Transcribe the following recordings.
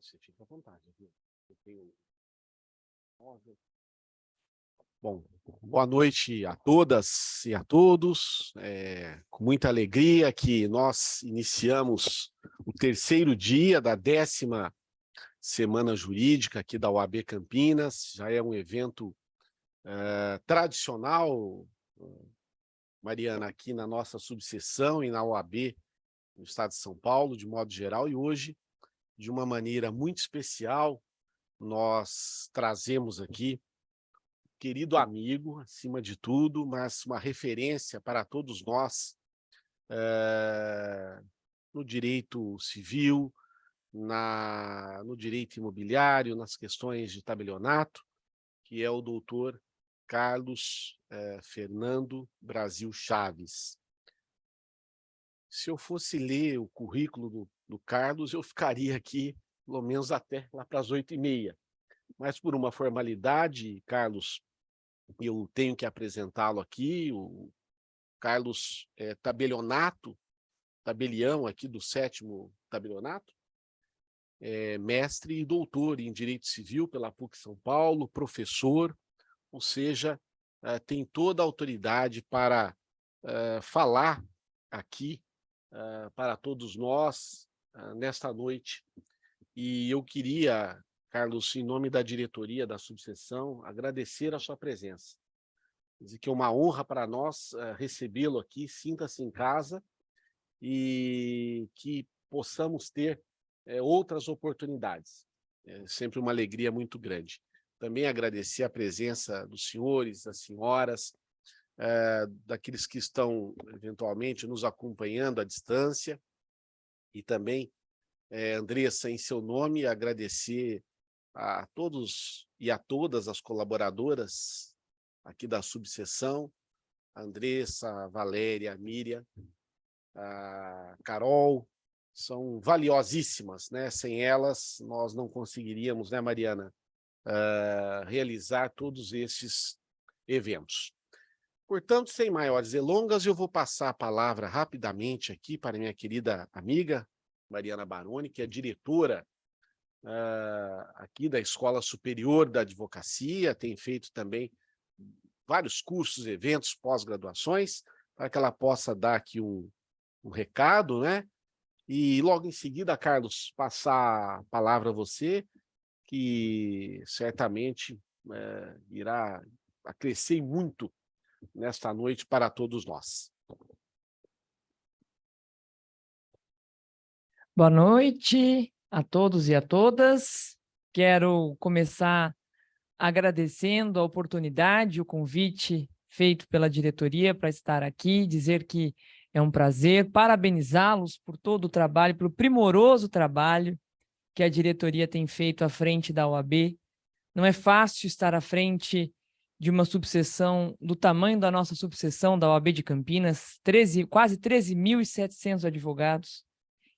Você fica à vontade. Eu tenho... Bom, boa noite a todas e a todos. Com muita alegria que nós iniciamos o terceiro dia da 10ª Semana Jurídica aqui da OAB Campinas. Já é um evento tradicional, Mariana, aqui na nossa subseção e na OAB no estado de São Paulo, de modo geral, e hoje, de uma maneira muito especial, nós trazemos aqui querido amigo, acima de tudo, mas uma referência para todos nós no direito civil, no direito imobiliário, nas questões de tabelionato, que é o doutor Carlos Fernando Brasil Chaves. Se eu fosse ler o currículo do Carlos, eu ficaria aqui pelo menos até lá para as 8h30. Mas por uma formalidade, Carlos, eu tenho que apresentá-lo aqui. O Carlos é tabelião aqui do 7º tabelionato, mestre e doutor em Direito Civil pela PUC São Paulo, professor, ou seja, tem toda a autoridade para falar aqui para todos nós nesta noite. E eu queria, Carlos, em nome da diretoria da subseção, agradecer a sua presença. Dizer que é uma honra para nós recebê-lo aqui, sinta-se em casa e que possamos ter outras oportunidades. É sempre uma alegria muito grande. Também agradecer a presença dos senhores, das senhoras, daqueles que estão eventualmente nos acompanhando à distância, e também, Andressa, em seu nome, agradecer a todos e a todas as colaboradoras aqui da subseção, a Andressa, a Valéria, a Miriam, a Carol, são valiosíssimas, né? Sem elas, nós não conseguiríamos, né, Mariana, realizar todos esses eventos. Portanto, sem maiores delongas, eu vou passar a palavra rapidamente aqui para minha querida amiga, Mariana Baroni, que é diretora aqui da Escola Superior da Advocacia, tem feito também vários cursos, eventos, pós-graduações, para que ela possa dar aqui um recado, né? E logo em seguida, Carlos, passar a palavra a você, que certamente irá acrescer muito nesta noite para todos nós. Boa noite a todos e a todas. Quero começar agradecendo a oportunidade, o convite feito pela diretoria para estar aqui, dizer que é um prazer, parabenizá-los por todo o trabalho, pelo primoroso trabalho que a diretoria tem feito à frente da OAB. Não é fácil estar à frente de uma subseção do tamanho da nossa subseção da OAB de Campinas, quase 13.700 advogados,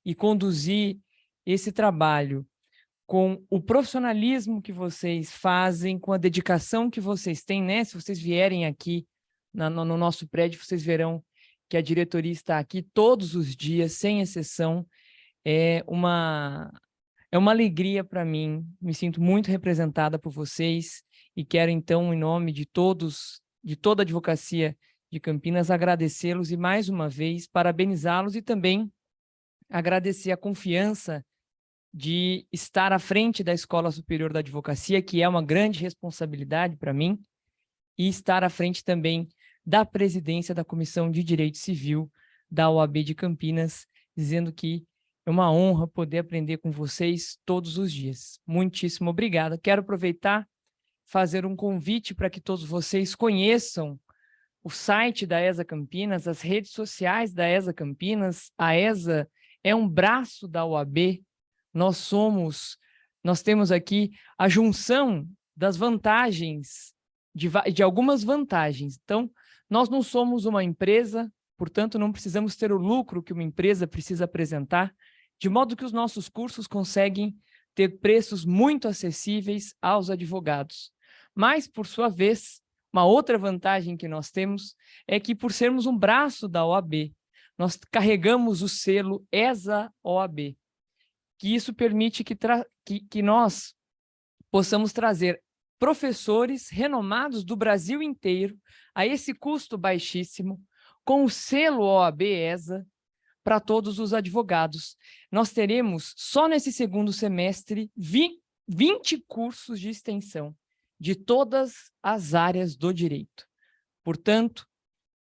e conduzir esse trabalho com o profissionalismo que vocês fazem, com a dedicação que vocês têm, né? Se vocês vierem aqui no nosso prédio, vocês verão que a diretoria está aqui todos os dias, sem exceção. É uma alegria para mim, me sinto muito representada por vocês e quero, então, em nome de todos, de toda a advocacia de Campinas, agradecê-los e, mais uma vez, parabenizá-los e também agradecer a confiança de estar à frente da Escola Superior da Advocacia, que é uma grande responsabilidade para mim, e estar à frente também da presidência da Comissão de Direito Civil da OAB de Campinas, dizendo que é uma honra poder aprender com vocês todos os dias. Muitíssimo obrigada. Quero aproveitar, fazer um convite para que todos vocês conheçam o site da ESA Campinas, as redes sociais da ESA Campinas. A ESA é um braço da OAB. Nós temos aqui a junção das vantagens, de algumas vantagens. Então, nós não somos uma empresa, portanto, não precisamos ter o lucro que uma empresa precisa apresentar, de modo que os nossos cursos conseguem ter preços muito acessíveis aos advogados. Mas, por sua vez, uma outra vantagem que nós temos é que, por sermos um braço da OAB, nós carregamos o selo ESA OAB, que isso permite que nós possamos trazer professores renomados do Brasil inteiro a esse custo baixíssimo, com o selo OAB-ESA, para todos os advogados. Nós teremos, só nesse segundo semestre, 20 cursos de extensão de todas as áreas do direito. Portanto,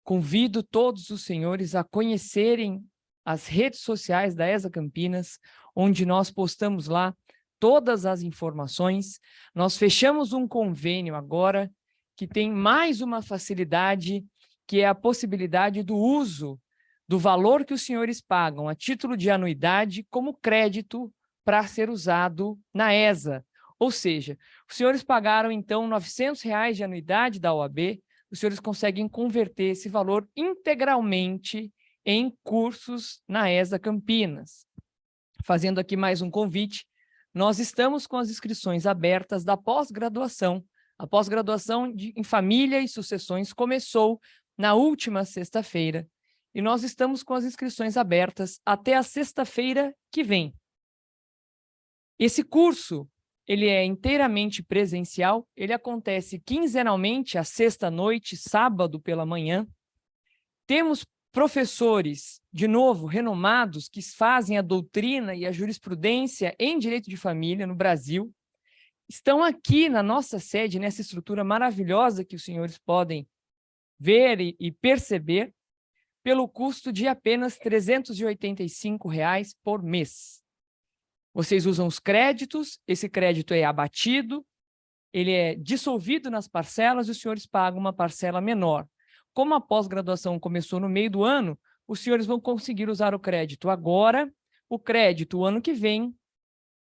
convido todos os senhores a conhecerem as redes sociais da ESA Campinas, onde nós postamos lá todas as informações. Nós fechamos um convênio agora que tem mais uma facilidade, que é a possibilidade do uso do valor que os senhores pagam a título de anuidade como crédito para ser usado na ESA. Ou seja, os senhores pagaram, então, R$ 900 de anuidade da OAB, os senhores conseguem converter esse valor integralmente em cursos na ESA Campinas. Fazendo aqui mais um convite, nós estamos com as inscrições abertas da pós-graduação. A pós-graduação em Família e Sucessões começou na última sexta-feira, e nós estamos com as inscrições abertas até a sexta-feira que vem. Esse curso, ele é inteiramente presencial, ele acontece quinzenalmente, à sexta-noite, sábado pela manhã. Temos professores, de novo, renomados, que fazem a doutrina e a jurisprudência em direito de família no Brasil. Estão aqui na nossa sede, nessa estrutura maravilhosa que os senhores podem ver e perceber, pelo custo de apenas R$ 385 por mês. Vocês usam os créditos, esse crédito é abatido, ele é dissolvido nas parcelas e os senhores pagam uma parcela menor. Como a pós-graduação começou no meio do ano, os senhores vão conseguir usar o crédito agora, o crédito o ano que vem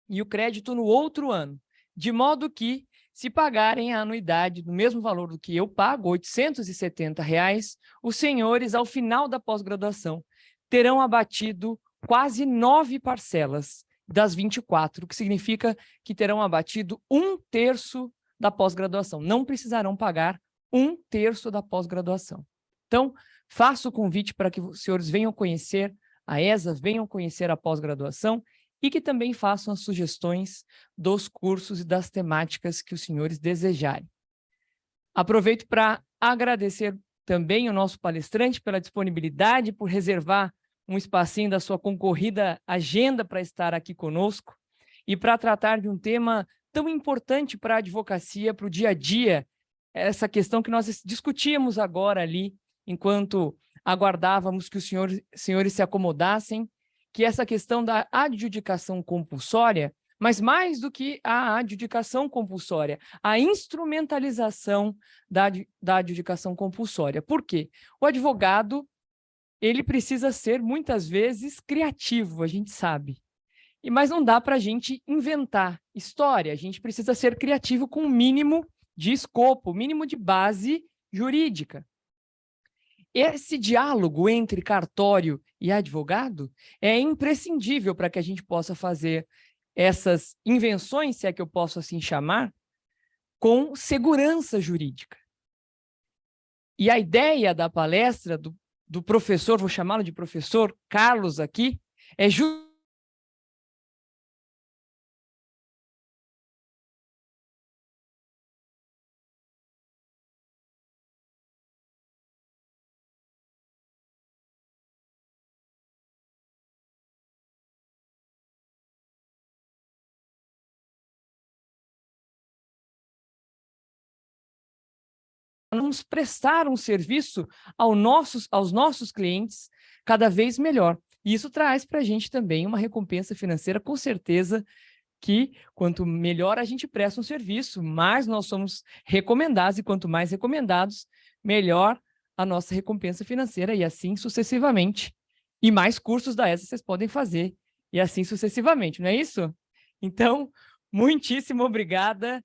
e o crédito no outro ano, de modo que, se pagarem a anuidade do mesmo valor do que eu pago, R$ 870, os senhores, ao final da pós-graduação, terão abatido quase 9 parcelas das 24, o que significa que terão abatido 1/3 da pós-graduação. Não precisarão pagar 1/3 da pós-graduação. Então, faço o convite para que os senhores venham conhecer a ESA, venham conhecer a pós-graduação e que também façam as sugestões dos cursos e das temáticas que os senhores desejarem. Aproveito para agradecer também o nosso palestrante pela disponibilidade, por reservar um espacinho da sua concorrida agenda para estar aqui conosco e para tratar de um tema tão importante para a advocacia, para o dia a dia, essa questão que nós discutíamos agora ali, enquanto aguardávamos que os senhores se acomodassem, que é essa questão da adjudicação compulsória, mas mais do que a adjudicação compulsória, a instrumentalização da adjudicação compulsória. Por quê? O advogado, ele precisa ser, muitas vezes, criativo, a gente sabe. Mas não dá para a gente inventar história, a gente precisa ser criativo com o mínimo de escopo, o mínimo de base jurídica. Esse diálogo entre cartório e advogado é imprescindível para que a gente possa fazer essas invenções, se é que eu posso assim chamar, com segurança jurídica. E a ideia da palestra do professor, vou chamá-lo de professor Carlos aqui, é nos prestar um serviço aos nossos clientes cada vez melhor. E isso traz para a gente também uma recompensa financeira, com certeza, que quanto melhor a gente presta um serviço, mais nós somos recomendados, e quanto mais recomendados, melhor a nossa recompensa financeira, e assim sucessivamente. E mais cursos da ESA vocês podem fazer, e assim sucessivamente, não é isso? Então, muitíssimo obrigada.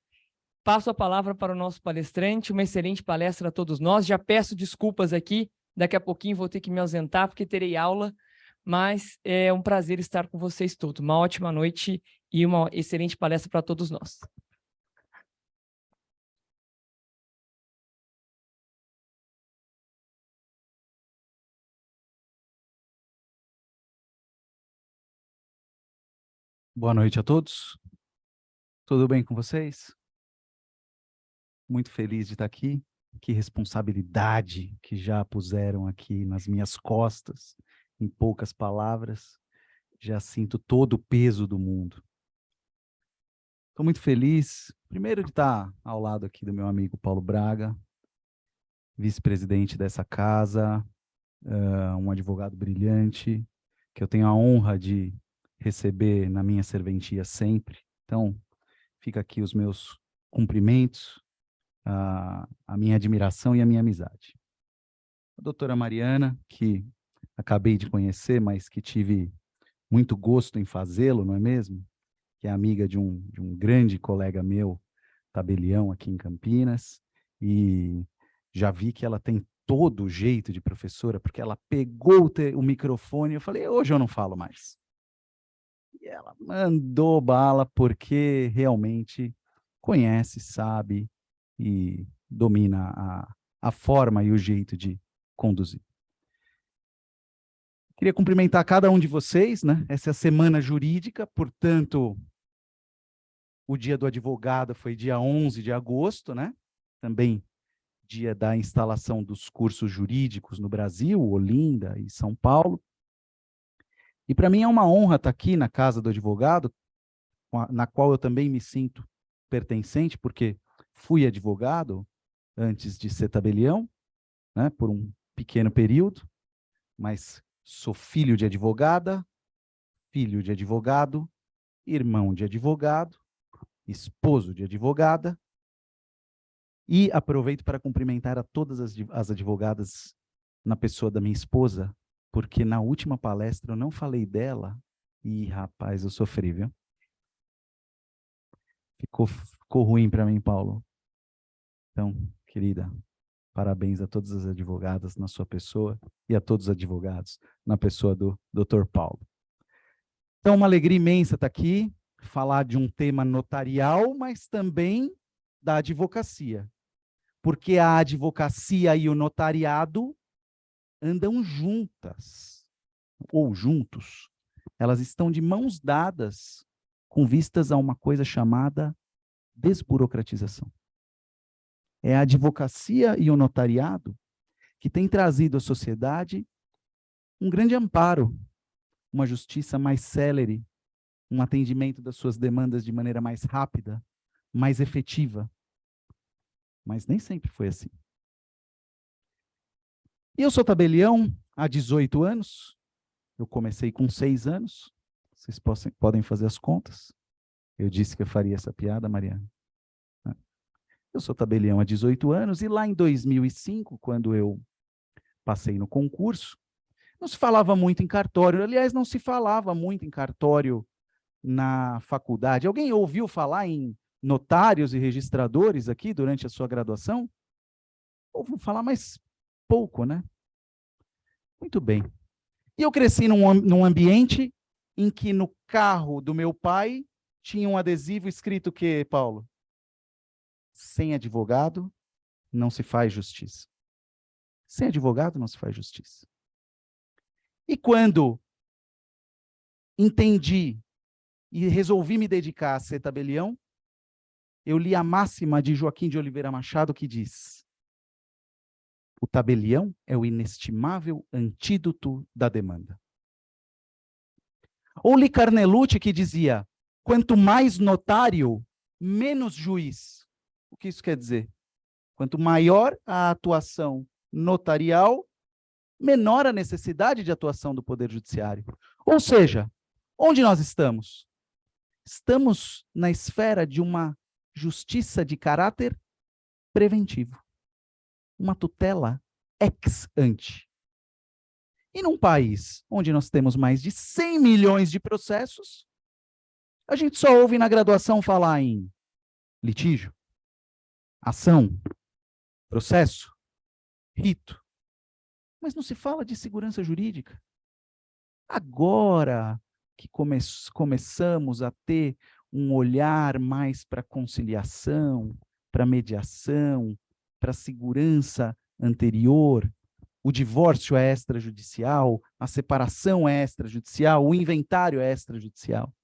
Passo a palavra para o nosso palestrante, uma excelente palestra a todos nós. Já peço desculpas aqui, daqui a pouquinho vou ter que me ausentar, porque terei aula, mas é um prazer estar com vocês todos. Uma ótima noite e uma excelente palestra para todos nós. Boa noite a todos. Tudo bem com vocês? Muito feliz de estar aqui. Que responsabilidade que já puseram aqui nas minhas costas, em poucas palavras. Já sinto todo o peso do mundo. Estou muito feliz, primeiro, de estar ao lado aqui do meu amigo Paulo Braga, vice-presidente dessa casa, um advogado brilhante, que eu tenho a honra de receber na minha serventia sempre. Então, fica aqui os meus cumprimentos, a minha admiração e a minha amizade. A doutora Mariana, que acabei de conhecer, mas que tive muito gosto em fazê-lo, não é mesmo? Que é amiga de um grande colega meu, tabelião, aqui em Campinas, e já vi que ela tem todo o jeito de professora, porque ela pegou o microfone e eu falei, hoje eu não falo mais. E ela mandou bala, porque realmente conhece, sabe e domina a forma e o jeito de conduzir. Queria cumprimentar cada um de vocês, né? Essa é a semana jurídica, portanto, o dia do advogado foi dia 11 de agosto, né? Também dia da instalação dos cursos jurídicos no Brasil, Olinda e São Paulo. E para mim é uma honra estar aqui na Casa do Advogado, na qual eu também me sinto pertencente, porque fui advogado antes de ser tabelião, né, por um pequeno período, mas sou filho de advogada, filho de advogado, irmão de advogado, esposo de advogada, e aproveito para cumprimentar a todas as advogadas na pessoa da minha esposa, porque na última palestra eu não falei dela, e rapaz, eu sofri, viu? Ficou ruim para mim, Paulo. Então, querida, parabéns a todas as advogadas na sua pessoa e a todos os advogados na pessoa do Dr. Paulo. Então, uma alegria imensa estar aqui, falar de um tema notarial, mas também da advocacia. Porque a advocacia e o notariado andam juntas, ou juntos. Elas estão de mãos dadas com vistas a uma coisa chamada desburocratização. É a advocacia e o notariado que tem trazido à sociedade um grande amparo, uma justiça mais célere, um atendimento das suas demandas de maneira mais rápida, mais efetiva. Mas nem sempre foi assim. E eu sou tabelião há 18 anos, eu comecei com 6 anos, vocês podem fazer as contas. Eu disse que eu faria essa piada, Mariana. Eu sou tabelião há 18 anos, e lá em 2005, quando eu passei no concurso, não se falava muito em cartório, aliás, não se falava muito em cartório na faculdade. Alguém ouviu falar em notários e registradores aqui durante a sua graduação? Ouviu falar, mas pouco, né? Muito bem. E eu cresci num ambiente em que no carro do meu pai tinha um adesivo escrito o quê, Paulo? Sem advogado não se faz justiça. Sem advogado não se faz justiça. E quando entendi e resolvi me dedicar a ser tabelião, eu li a máxima de Joaquim de Oliveira Machado, que diz: o tabelião é o inestimável antídoto da demanda. Ou li Carnelucci, que dizia: quanto mais notário, menos juiz. O que isso quer dizer? Quanto maior a atuação notarial, menor a necessidade de atuação do Poder Judiciário. Ou seja, onde nós estamos? Estamos na esfera de uma justiça de caráter preventivo. Uma tutela ex ante. E num país onde nós temos mais de 100 milhões de processos, a gente só ouve na graduação falar em litígio, ação, processo, rito. Mas não se fala de segurança jurídica. Agora que começamos a ter um olhar mais para conciliação, para mediação, para segurança anterior, o divórcio é extrajudicial, a separação é extrajudicial, o inventário é extrajudicial.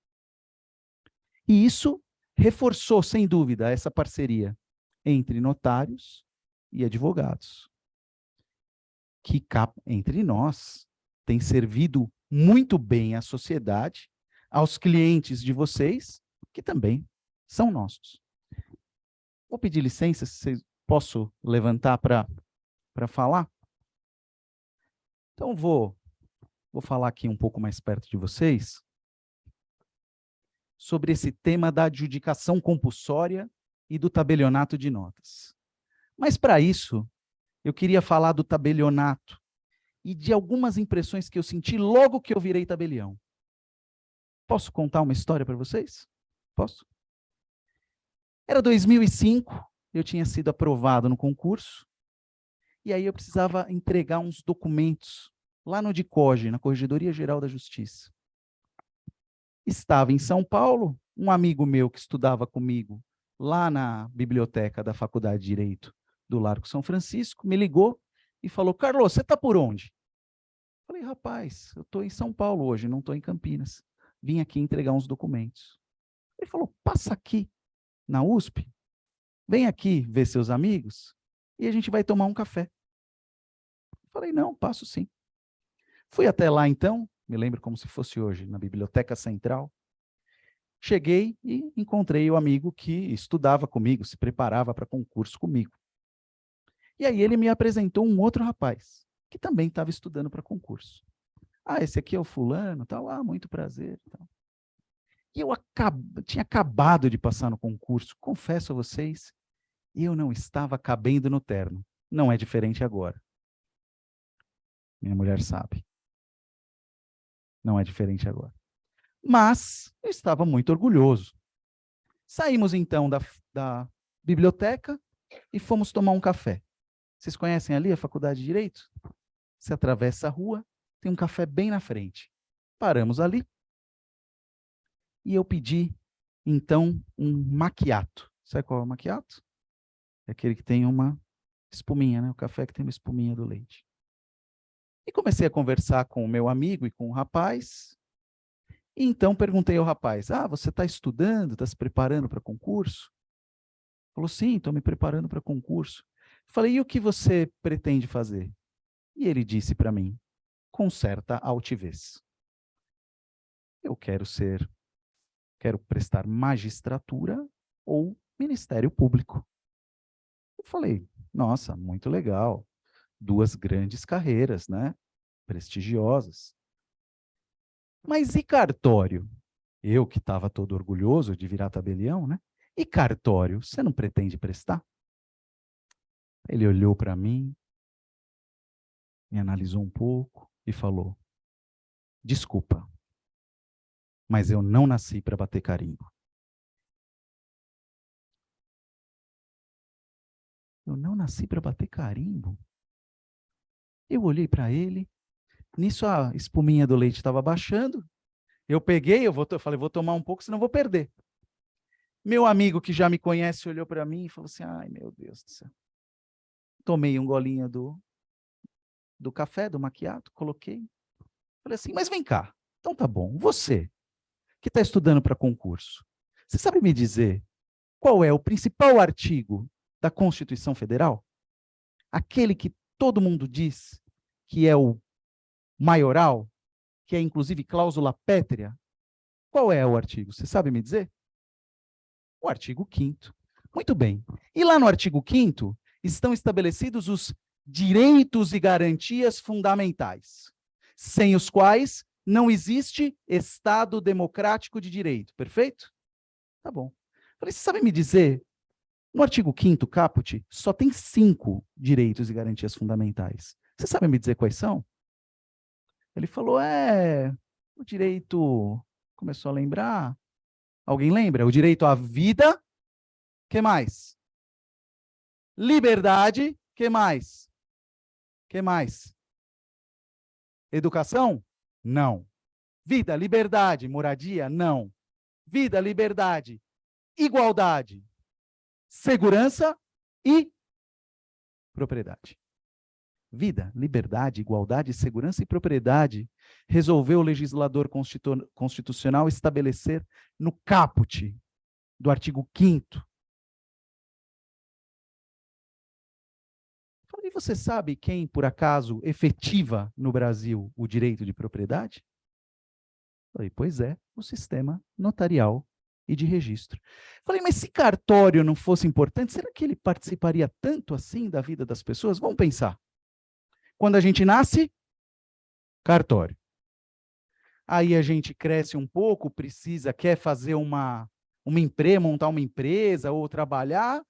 E isso reforçou, sem dúvida, essa parceria entre notários e advogados, que cá entre nós tem servido muito bem à sociedade, aos clientes de vocês, que também são nossos. Vou pedir licença, se posso levantar para falar? Então, vou falar aqui um pouco mais perto de vocês sobre esse tema da adjudicação compulsória e do tabelionato de notas. Mas, para isso, eu queria falar do tabelionato e de algumas impressões que eu senti logo que eu virei tabelião. Posso contar uma história para vocês? Posso? Era 2005, eu tinha sido aprovado no concurso, e aí eu precisava entregar uns documentos lá no DICOGE, na Corregedoria Geral da Justiça. Estava em São Paulo, um amigo meu que estudava comigo lá na biblioteca da Faculdade de Direito do Largo São Francisco, me ligou e falou: Carlos, você está por onde? Falei: rapaz, eu estou em São Paulo hoje, não estou em Campinas. Vim aqui entregar uns documentos. Ele falou: passa aqui na USP, vem aqui ver seus amigos e a gente vai tomar um café. Falei: não, passo sim. Fui até lá então, me lembro como se fosse hoje, na Biblioteca Central. Cheguei e encontrei o amigo que estudava comigo, se preparava para concurso comigo. E aí ele me apresentou um outro rapaz, que também estava estudando para concurso. Ah, esse aqui é o fulano, tal. Ah, muito prazer. Tal. E eu tinha acabado de passar no concurso, confesso a vocês, eu não estava cabendo no terno. Não é diferente agora. Minha mulher sabe. Não é diferente agora. Mas eu estava muito orgulhoso. Saímos então da biblioteca e fomos tomar um café. Vocês conhecem ali a Faculdade de Direito? Você atravessa a rua, tem um café bem na frente. Paramos ali e eu pedi, então, um macchiato. Sabe qual é o macchiato? É aquele que tem uma espuminha, né? O café que tem uma espuminha do leite. E comecei a conversar com o meu amigo e com o rapaz. E então perguntei ao rapaz: ah, você está estudando, está se preparando para concurso? Falou: sim, estou me preparando para concurso. Falei: e o que você pretende fazer? E ele disse para mim, com certa altivez: eu quero prestar magistratura ou Ministério Público. Eu falei: nossa, muito legal. Duas grandes carreiras, né? Prestigiosas. Mas e cartório? Eu que estava todo orgulhoso de virar tabelião, né? E cartório, você não pretende prestar? Ele olhou para mim, me analisou um pouco e falou: desculpa, mas eu não nasci para bater carimbo. Eu não nasci para bater carimbo? Eu olhei para ele, nisso a espuminha do leite estava baixando, eu peguei, eu falei: vou tomar um pouco, senão vou perder. Meu amigo que já me conhece olhou para mim e falou assim: ai, meu Deus do céu. Tomei um golinho do café, do macchiato, coloquei. Falei assim: mas vem cá, então tá bom, você que está estudando para concurso, você sabe me dizer qual é o principal artigo da Constituição Federal? Aquele que todo mundo diz que é o maioral, que é inclusive cláusula pétrea. Qual é o artigo? Você sabe me dizer? O artigo 5º. Muito bem. E lá no artigo 5º estão estabelecidos os direitos e garantias fundamentais, sem os quais não existe Estado democrático de direito. Perfeito? Tá bom. Falei: você sabe me dizer, no artigo 5º, caput, só tem 5 direitos e garantias fundamentais. Você sabe me dizer quais são? Ele falou: o direito... Começou a lembrar. Alguém lembra? O direito à vida. Que mais? Liberdade. Que mais? Que mais? Educação? Não. Vida, liberdade, moradia? Não. Vida, liberdade, igualdade, segurança e propriedade. Vida, liberdade, igualdade, segurança e propriedade resolveu o legislador constitucional estabelecer no caput do artigo 5º. E você sabe quem, por acaso, efetiva no Brasil o direito de propriedade? Falei, pois é, o sistema notarial e de registro. Falei, mas se cartório não fosse importante, será que ele participaria tanto assim da vida das pessoas? Vamos pensar. Quando a gente nasce, cartório. Aí a gente cresce um pouco, quer fazer montar uma empresa ou trabalhar,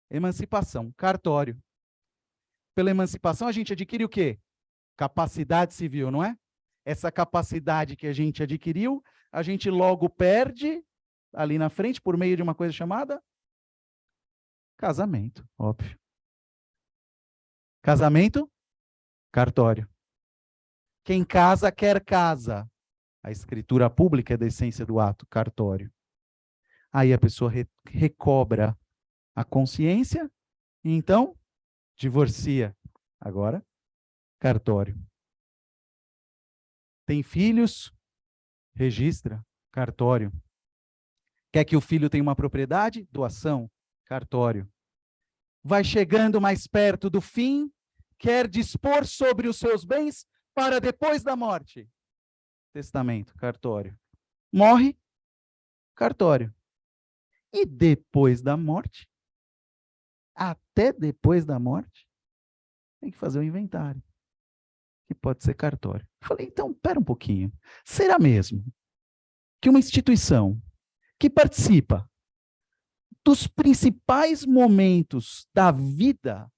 emancipação, cartório. Pela emancipação a gente adquire o quê? Capacidade civil, não é? Essa capacidade que a gente adquiriu, a gente logo perde ali na frente por meio de uma coisa chamada casamento, óbvio. Casamento, cartório. Quem casa, quer casa. A escritura pública é da essência do ato, cartório. Aí a pessoa recobra a consciência e então divorcia. Agora, cartório. Tem filhos? Registra, cartório. Quer que o filho tenha uma propriedade? Doação, cartório. Vai chegando mais perto do fim, quer dispor sobre os seus bens para depois da morte. Testamento, cartório. Morre, cartório. E depois da morte, até depois da morte, tem que fazer o inventário, que pode ser cartório. Falei, então, pera um pouquinho. Será mesmo que uma instituição que participa dos principais momentos da vida,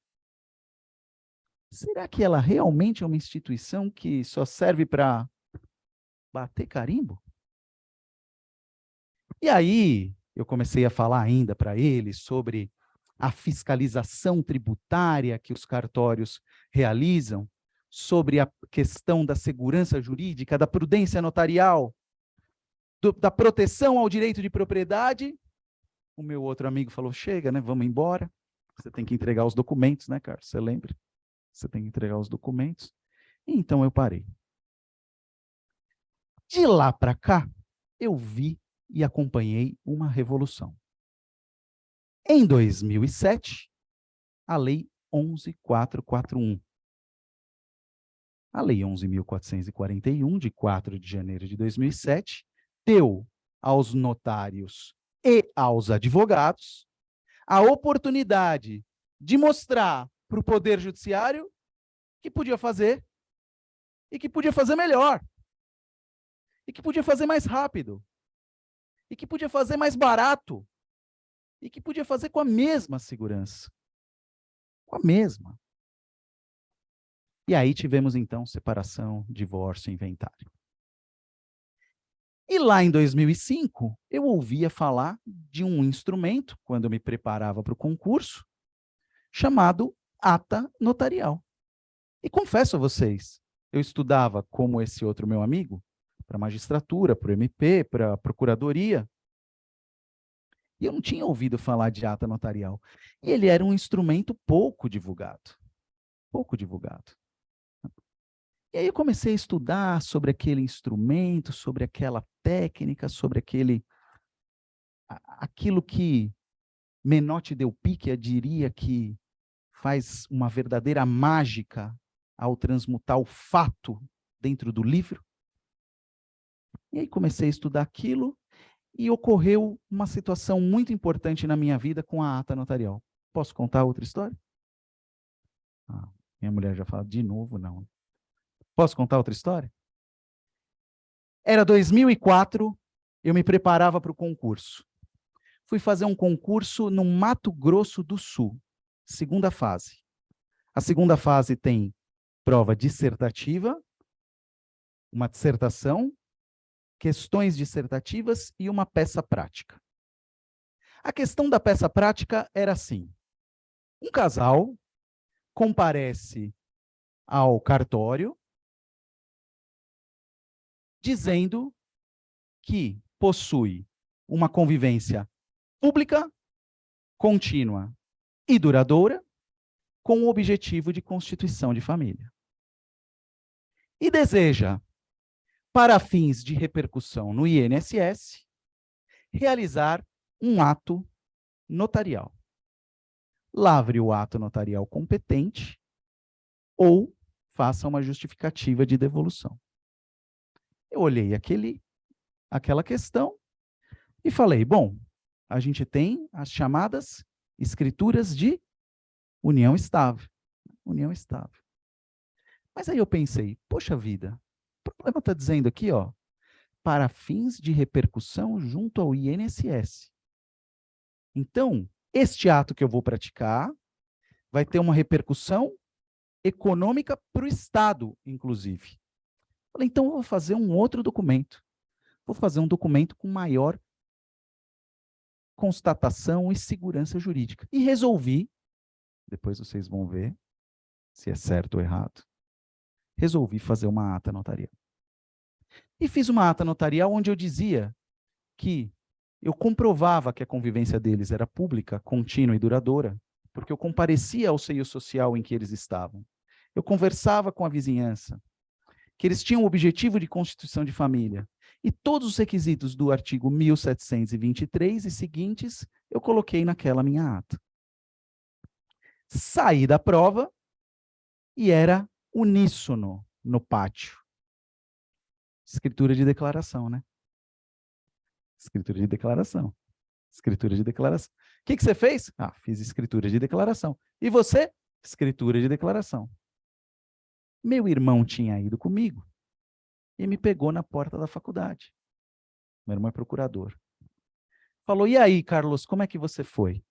será que ela realmente é uma instituição que só serve para bater carimbo? E aí, eu comecei a falar ainda para ele sobre a fiscalização tributária que os cartórios realizam, sobre a questão da segurança jurídica, da prudência notarial, da proteção ao direito de propriedade. O meu outro amigo falou, chega, né? Vamos embora. Você tem que entregar os documentos, né, Carlos? Você lembra? Você tem que entregar os documentos. E então eu parei. De lá para cá, eu vi e acompanhei uma revolução. Em 2007, a Lei 11.441. A Lei 11.441, de 4 de janeiro de 2007, deu aos notários e aos advogados a oportunidade de mostrar para o Poder Judiciário que podia fazer e que podia fazer melhor, e que podia fazer mais rápido, e que podia fazer mais barato, e que podia fazer com a mesma segurança. Com a mesma. E aí tivemos, então, separação, divórcio, inventário. E lá em 2005, eu ouvia falar de um instrumento, quando eu me preparava para o concurso, chamado ata notarial. E confesso a vocês, eu estudava como esse outro meu amigo, para magistratura, para o MP, para a procuradoria, e eu não tinha ouvido falar de ata notarial. E ele era um instrumento pouco divulgado. Pouco divulgado. E aí eu comecei a estudar sobre aquele instrumento, sobre aquela técnica, sobre aquilo que Menotti Del Picchia diria que faz uma verdadeira mágica ao transmutar o fato dentro do livro. E aí comecei a estudar aquilo e ocorreu uma situação muito importante na minha vida com a ata notarial. Posso contar outra história? Minha mulher já fala, de novo, não. Posso contar outra história? Era 2004, eu me preparava para o concurso. Fui fazer um concurso no Mato Grosso do Sul, segunda fase. A segunda fase tem prova dissertativa, uma dissertação, questões dissertativas e uma peça prática. A questão da peça prática era assim: um casal comparece ao cartório dizendo que possui uma convivência pública, contínua e duradoura com o objetivo de constituição de família. e deseja, para fins de repercussão no INSS, realizar um ato notarial. Lavre o ato notarial competente ou faça uma justificativa de devolução. Eu olhei aquela questão e falei, bom, a gente tem as chamadas escrituras de união estável. União estável. Mas aí eu pensei, poxa vida, o problema está dizendo aqui, ó, para fins de repercussão junto ao INSS. Então, este ato que eu vou praticar vai ter uma repercussão econômica para o Estado, inclusive. Falei, então eu vou fazer um outro documento. Vou fazer um documento com maior constatação e segurança jurídica. E resolvi, depois vocês vão ver se é certo ou errado, resolvi fazer uma ata notarial. E fiz uma ata notarial onde eu dizia que eu comprovava que a convivência deles era pública, contínua e duradoura, porque eu comparecia ao seio social em que eles estavam. Eu conversava com a vizinhança, que eles tinham o objetivo de constituição de família. E todos os requisitos do artigo 1723 e seguintes, eu coloquei naquela minha ata. Saí da prova e era uníssono no pátio. Escritura de declaração, né? Escritura de declaração. Escritura de declaração. O que você fez? Ah, fiz escritura de declaração. E você? Escritura de declaração. Meu irmão tinha ido comigo e me pegou na porta da faculdade. Meu irmão é procurador. Falou, e aí, Carlos, como é que você foi?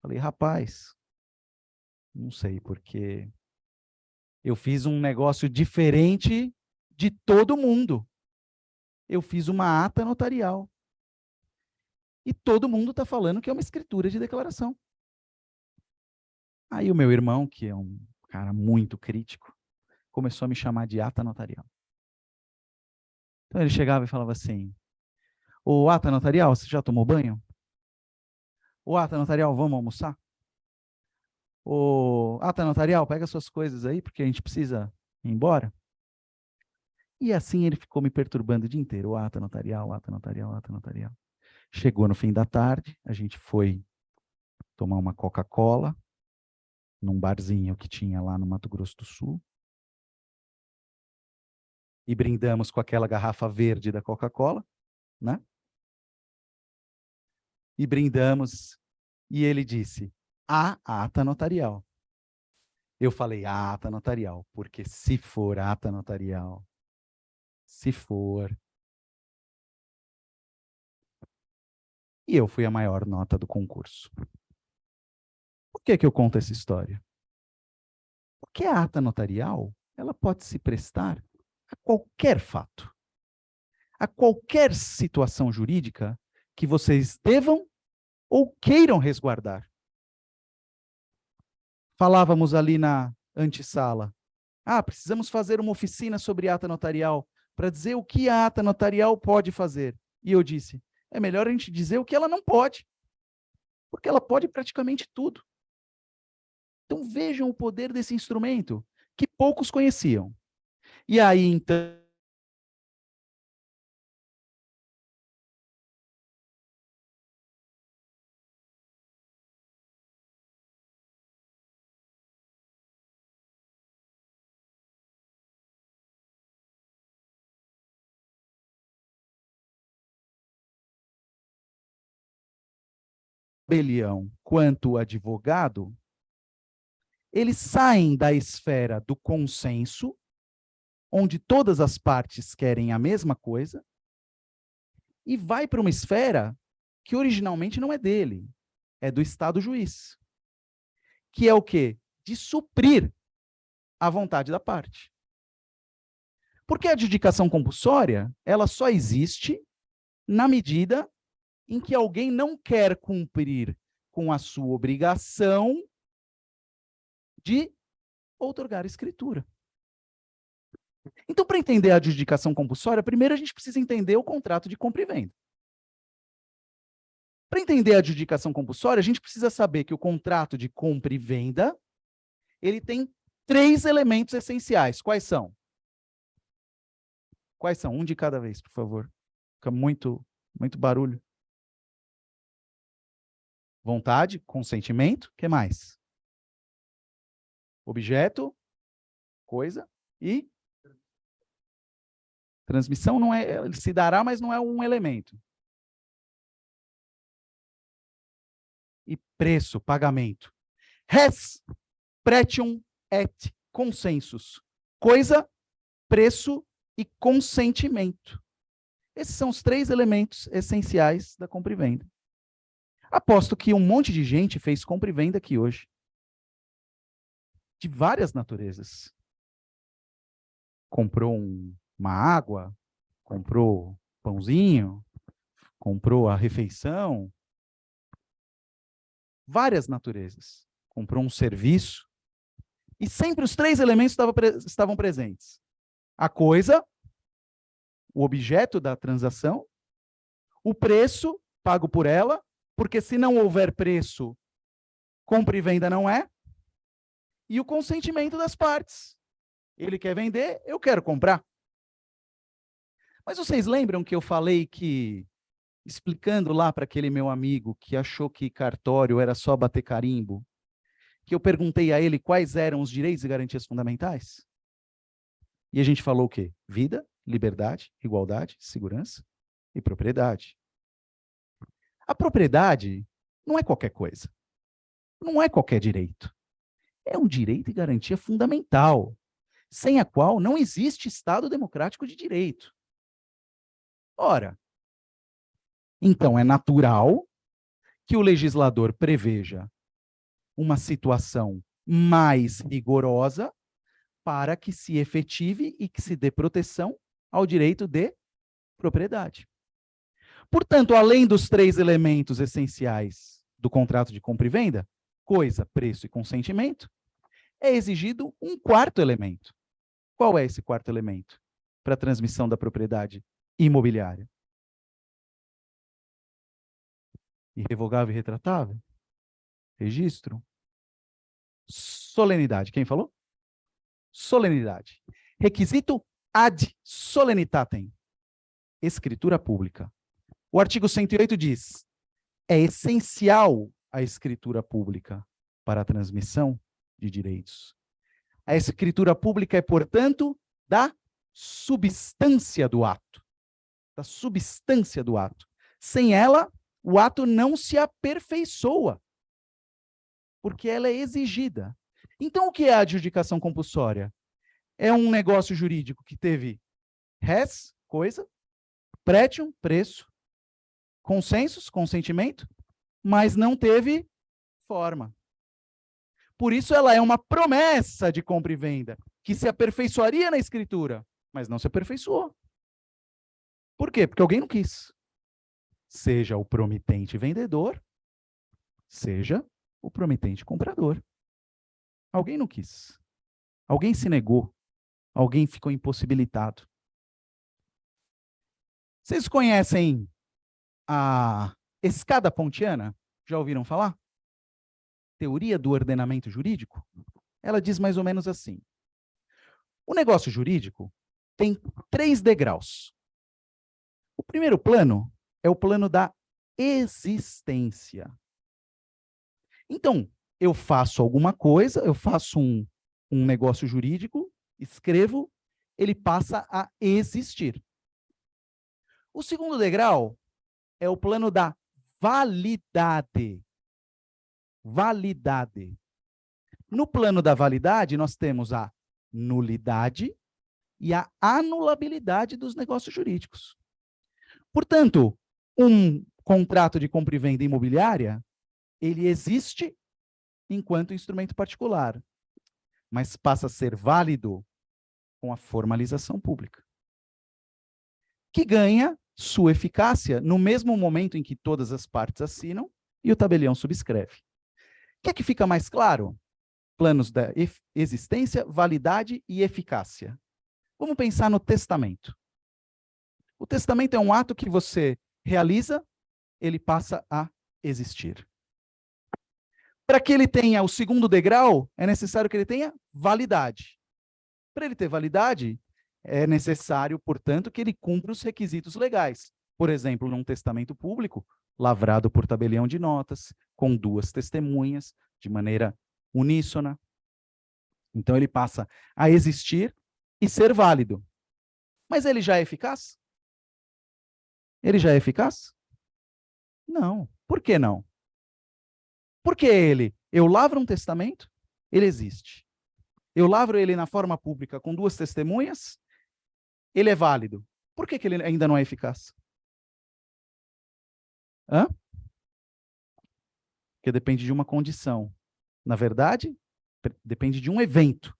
Falei, rapaz, não sei, porque eu fiz um negócio diferente de todo mundo. Eu fiz uma ata notarial. E todo mundo está falando que é uma escritura de declaração. Aí o meu irmão, que é um cara muito crítico, começou a me chamar de ata notarial. Então ele chegava e falava assim, ô ata notarial, você já tomou banho? Ô ata notarial, vamos almoçar? Ô ata notarial, pega suas coisas aí, porque a gente precisa ir embora. E assim ele ficou me perturbando o dia inteiro, ata notarial, ata notarial, ata notarial. Chegou no fim da tarde, a gente foi tomar uma Coca-Cola num barzinho que tinha lá no Mato Grosso do Sul. E brindamos com aquela garrafa verde da Coca-Cola, né? E brindamos, e ele disse, a ata notarial. Eu falei, a ata notarial, porque se for ata notarial, se for... E eu fui a maior nota do concurso. Por que eu conto essa história? Porque a ata notarial, ela pode se prestar a qualquer fato, a qualquer situação jurídica que vocês devam ou queiram resguardar. Falávamos ali na antessala, precisamos fazer uma oficina sobre ata notarial para dizer o que a ata notarial pode fazer. E eu disse, é melhor a gente dizer o que ela não pode, porque ela pode praticamente tudo. Então vejam o poder desse instrumento, que poucos conheciam. E aí, então, rebelião quanto advogado, eles saem da esfera do consenso, onde todas as partes querem a mesma coisa, e vai para uma esfera que originalmente não é dele, é do Estado juiz. Que é o quê? De suprir a vontade da parte. Porque a adjudicação compulsória, ela só existe na medida em que alguém não quer cumprir com a sua obrigação de outorgar escritura. Então, para entender a adjudicação compulsória, primeiro a gente precisa entender o contrato de compra e venda. Para entender a adjudicação compulsória, a gente precisa saber que o contrato de compra e venda, ele tem 3 elementos essenciais. Quais são? Quais são? Um de cada vez, por favor. Fica muito barulho. Vontade, consentimento, o que mais? Objeto, coisa e transmissão não é, ele se dará, mas não é um elemento. E preço, pagamento. Res pretium et consensus. Coisa, preço e consentimento. Esses são os 3 elementos essenciais da compra e venda. Aposto que um monte de gente fez compra e venda aqui hoje. De várias naturezas. Comprou uma água, comprou pãozinho, comprou a refeição. Várias naturezas. Comprou um serviço. E sempre os 3 elementos estavam presentes. A coisa, o objeto da transação, o preço pago por ela, porque se não houver preço, compra e venda não é, e o consentimento das partes. Ele quer vender, eu quero comprar. Mas vocês lembram que eu falei que, explicando lá para aquele meu amigo que achou que cartório era só bater carimbo, que eu perguntei a ele quais eram os direitos e garantias fundamentais? E a gente falou o quê? Vida, liberdade, igualdade, segurança e propriedade. A propriedade não é qualquer coisa. Não é qualquer direito. É um direito e garantia fundamental, sem a qual não existe Estado democrático de direito. Ora, então é natural que o legislador preveja uma situação mais rigorosa para que se efetive e que se dê proteção ao direito de propriedade. Portanto, além dos 3 elementos essenciais do contrato de compra e venda, coisa, preço e consentimento, é exigido um 4º elemento. Qual é esse 4º elemento para a transmissão da propriedade imobiliária? Irrevogável e retratável? Registro? Solenidade. Quem falou? Solenidade. Requisito ad solenitatem. Escritura pública. O artigo 108 diz: é essencial a escritura pública para a transmissão de direitos. A escritura pública é, portanto, da substância do ato. Da substância do ato. Sem ela, o ato não se aperfeiçoa, porque ela é exigida. Então, o que é a adjudicação compulsória? É um negócio jurídico que teve res, coisa, pretium, preço, consensus, consentimento, mas não teve forma. Por isso ela é uma promessa de compra e venda, que se aperfeiçoaria na escritura, mas não se aperfeiçoou. Por quê? Porque alguém não quis. Seja o promitente vendedor, seja o promitente comprador. Alguém não quis. Alguém se negou. Alguém ficou impossibilitado. Vocês conhecem a escada pontiana? Já ouviram falar? Teoria do ordenamento jurídico? Ela diz mais ou menos assim. O negócio jurídico tem 3 degraus. O primeiro plano é o plano da existência. Então, eu faço alguma coisa, eu faço um negócio jurídico, escrevo, ele passa a existir. O segundo degrau é o plano da validade. Validade. No plano da validade, nós temos a nulidade e a anulabilidade dos negócios jurídicos. Portanto, um contrato de compra e venda imobiliária, ele existe enquanto instrumento particular, mas passa a ser válido com a formalização pública, que ganha sua eficácia no mesmo momento em que todas as partes assinam e o tabelião subscreve. Quer que fica mais claro? Planos da existência, validade e eficácia. Vamos pensar no testamento. O testamento é um ato que você realiza, ele passa a existir. Para que ele tenha o segundo degrau, é necessário que ele tenha validade. Para ele ter validade, é necessário, portanto, que ele cumpra os requisitos legais. Por exemplo, num testamento público, lavrado por tabelião de notas, com 2 testemunhas, de maneira uníssona. Então, ele passa a existir e ser válido. Mas ele já é eficaz? Ele já é eficaz? Não. Por que não? Porque eu lavro um testamento, ele existe. Eu lavro ele na forma pública com 2 testemunhas, ele é válido. Por que ele ainda não é eficaz? Hã? Porque depende de uma condição. Na verdade, depende de um evento.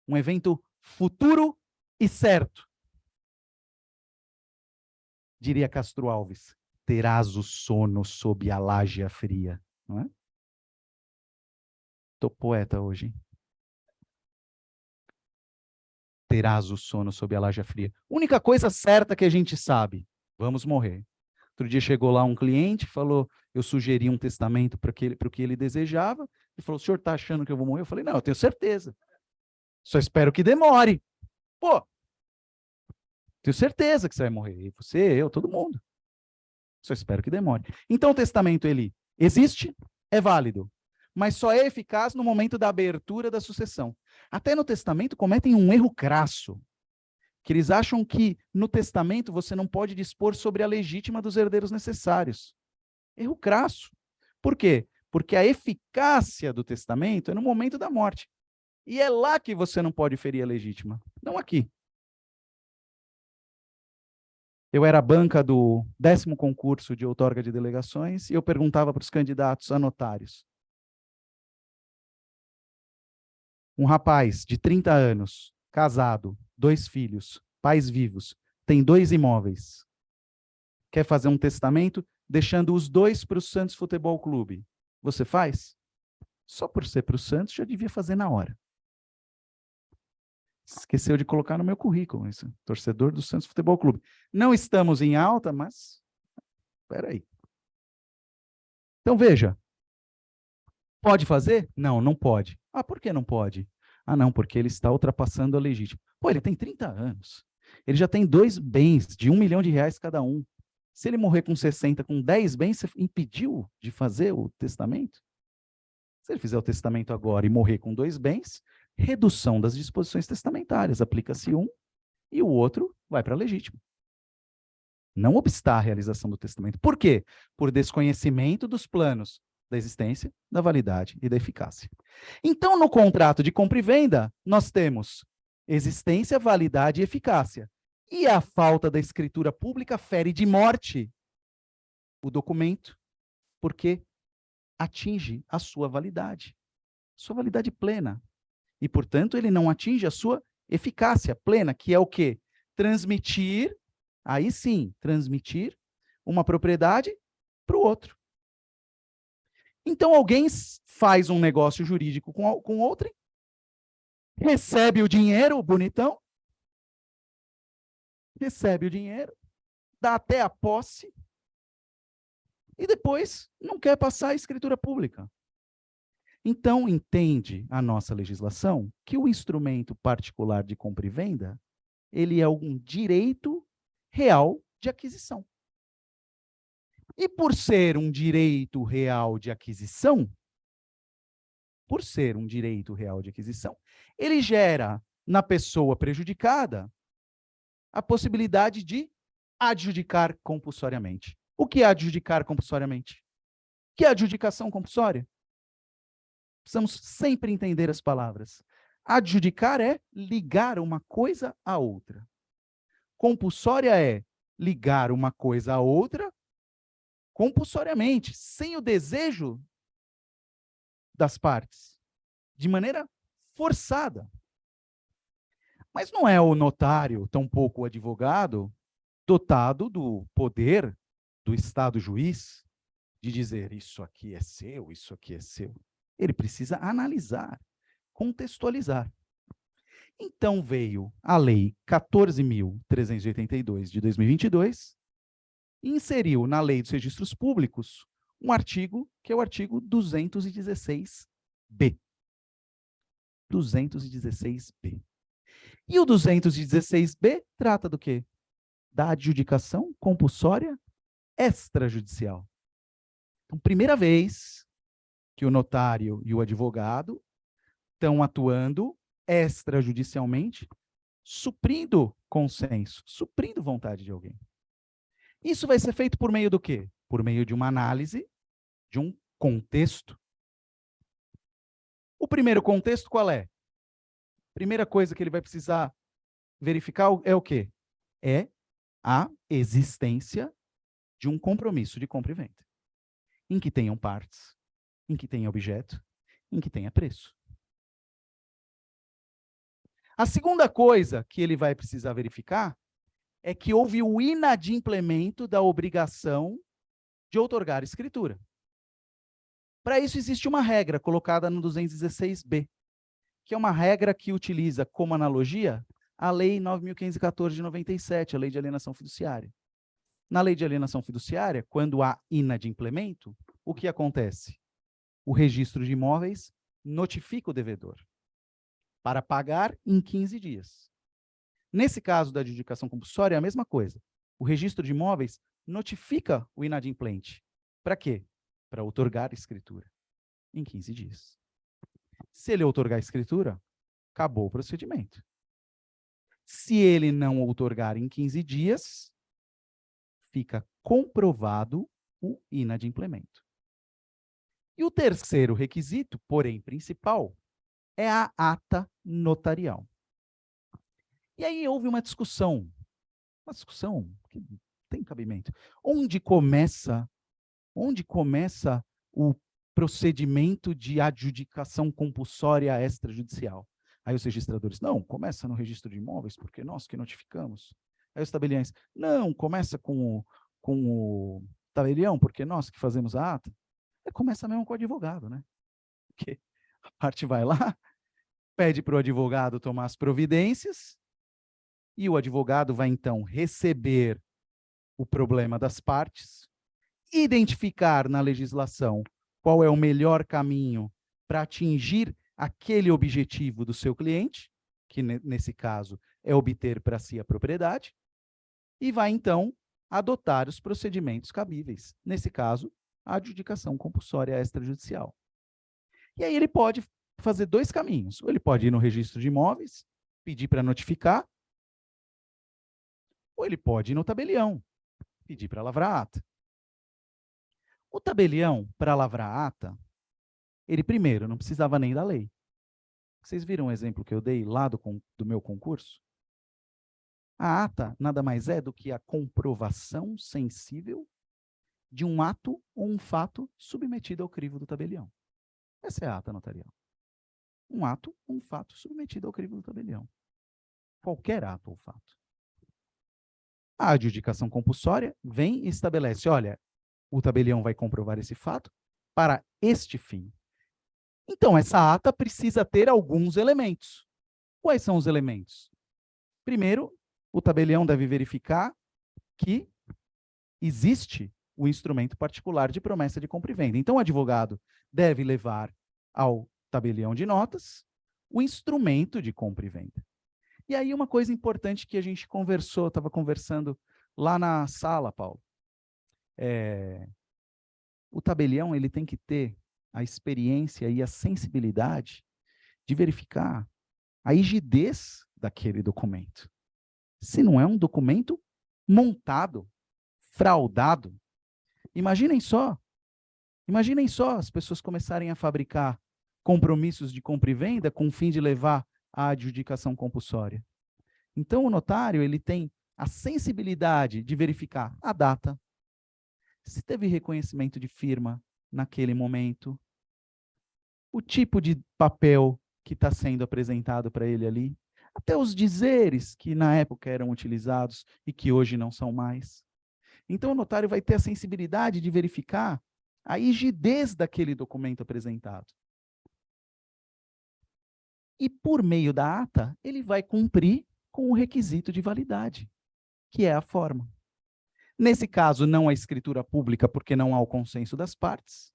Um evento futuro e certo. Diria Castro Alves, terás o sono sob a laje fria. Não é? Tô poeta hoje, hein? Terás o sono sob a laje fria. Única coisa certa que a gente sabe, vamos morrer. Outro dia chegou lá um cliente, falou, eu sugeri um testamento para o que ele desejava, ele falou, o senhor está achando que eu vou morrer? Eu falei, não, eu tenho certeza. Só espero que demore. Pô, tenho certeza que você vai morrer. Você, eu, todo mundo. Só espero que demore. Então o testamento, ele existe, é válido, mas só é eficaz no momento da abertura da sucessão. Até no testamento cometem um erro crasso, que eles acham que no testamento você não pode dispor sobre a legítima dos herdeiros necessários. Erro crasso. Por quê? Porque a eficácia do testamento é no momento da morte. E é lá que você não pode ferir a legítima, não aqui. Eu era a banca do 10º concurso de outorga de delegações e eu perguntava para os candidatos a notários. Um rapaz de 30 anos, casado, 2 filhos, pais vivos, tem 2 imóveis. Quer fazer um testamento deixando os 2 para o Santos Futebol Clube. Você faz? Só por ser para o Santos, já devia fazer na hora. Esqueceu de colocar no meu currículo isso. Torcedor do Santos Futebol Clube. Não estamos em alta, mas... Espera aí. Então, veja. Pode fazer? Não, não pode. Ah, por que não pode? Ah, não, porque ele está ultrapassando a legítima. Pô, ele tem 30 anos. Ele já tem 2 bens de R$1 milhão cada um. Se ele morrer com 60, com 10 bens, você impediu de fazer o testamento? Se ele fizer o testamento agora e morrer com 2 bens, redução das disposições testamentárias. Aplica-se um e o outro vai para a legítima. Não obstar a realização do testamento. Por quê? Por desconhecimento dos planos da existência, da validade e da eficácia. Então, no contrato de compra e venda, nós temos existência, validade e eficácia. E a falta da escritura pública fere de morte o documento, porque atinge a sua validade plena. E, portanto, ele não atinge a sua eficácia plena, que é o quê? Transmitir, aí sim, transmitir uma propriedade para o outro. Então, alguém faz um negócio jurídico com outrem, recebe o dinheiro, bonitão, recebe o dinheiro, dá até a posse, e depois não quer passar a escritura pública. Então, entende a nossa legislação que o instrumento particular de compra e venda, ele é um direito real de aquisição. E por ser um direito real de aquisição, ele gera na pessoa prejudicada a possibilidade de adjudicar compulsoriamente. O que é adjudicar compulsoriamente? O que é adjudicação compulsória? Precisamos sempre entender as palavras. Adjudicar é ligar uma coisa a outra. Compulsória é ligar uma coisa a outra compulsoriamente, sem o desejo das partes, de maneira forçada. Mas não é o notário, tampouco o advogado, dotado do poder do Estado juiz de dizer isso aqui é seu, isso aqui é seu. Ele precisa analisar, contextualizar. Então veio a Lei 14.382 de 2022 e inseriu na Lei dos Registros Públicos um artigo que é o artigo 216B. 216B. E o 216b trata do quê? Da adjudicação compulsória extrajudicial. Então, primeira vez que o notário e o advogado estão atuando extrajudicialmente, suprindo consenso, suprindo vontade de alguém. Isso vai ser feito por meio do quê? Por meio de uma análise de um contexto. O primeiro contexto qual é? Primeira coisa que ele vai precisar verificar é o quê? É a existência de um compromisso de compra e venda, em que tenham partes, em que tenha objeto, em que tenha preço. A segunda coisa que ele vai precisar verificar é que houve o inadimplemento da obrigação de outorgar escritura. Para isso existe uma regra colocada no 216b, que é uma regra que utiliza como analogia a Lei 9.514 de 97, a Lei de Alienação Fiduciária. Na Lei de Alienação Fiduciária, quando há inadimplemento, o que acontece? O registro de imóveis notifica o devedor para pagar em 15 dias. Nesse caso da adjudicação compulsória, é a mesma coisa. O registro de imóveis notifica o inadimplente. Para quê? Para outorgar escritura em 15 dias. Se ele outorgar escritura, acabou o procedimento. Se ele não outorgar em 15 dias, fica comprovado o inadimplemento. E o terceiro requisito, porém principal, é a ata notarial. E aí houve uma discussão que tem cabimento. Onde começa o procedimento de adjudicação compulsória extrajudicial? Aí os registradores, não, começa no registro de imóveis, porque nós que notificamos. Aí os tabeliães, não, começa com o tabelião, porque nós que fazemos a ata. Aí começa mesmo com o advogado, né? Porque a parte vai lá, pede para o advogado tomar as providências, e o advogado vai, então, receber o problema das partes, identificar na legislação qual é o melhor caminho para atingir aquele objetivo do seu cliente, que nesse caso é obter para si a propriedade, e vai, então, adotar os procedimentos cabíveis. Nesse caso, a adjudicação compulsória extrajudicial. E aí ele pode fazer dois caminhos. Ou ele pode ir no registro de imóveis, pedir para notificar, ou ele pode ir no tabelião, pedir para lavrar a ata. O tabelião, para lavrar a ata, ele primeiro não precisava nem da lei. Vocês viram o exemplo que eu dei lá do meu concurso? A ata nada mais é do que a comprovação sensível de um ato ou um fato submetido ao crivo do tabelião. Essa é a ata notarial. Um ato ou um fato submetido ao crivo do tabelião. Qualquer ato ou fato. A adjudicação compulsória vem e estabelece, olha, o tabelião vai comprovar esse fato para este fim. Então, essa ata precisa ter alguns elementos. Quais são os elementos? Primeiro, o tabelião deve verificar que existe o instrumento particular de promessa de compra e venda. Então, o advogado deve levar ao tabelião de notas o instrumento de compra e venda. E aí, uma coisa importante que a gente conversou, estava conversando lá na sala, Paulo. O tabelião ele tem que ter a experiência e a sensibilidade de verificar a rigidez daquele documento. Se não é um documento montado, fraudado. Imaginem só as pessoas começarem a fabricar compromissos de compra e venda com o fim de levar à adjudicação compulsória. Então, o notário ele tem a sensibilidade de verificar a data, se teve reconhecimento de firma naquele momento, o tipo de papel que está sendo apresentado para ele ali, até os dizeres que na época eram utilizados e que hoje não são mais. Então, o notário vai ter a sensibilidade de verificar a rigidez daquele documento apresentado. E, por meio da ata, ele vai cumprir com o requisito de validade, que é a forma. Nesse caso, não a escritura pública, porque não há o consenso das partes,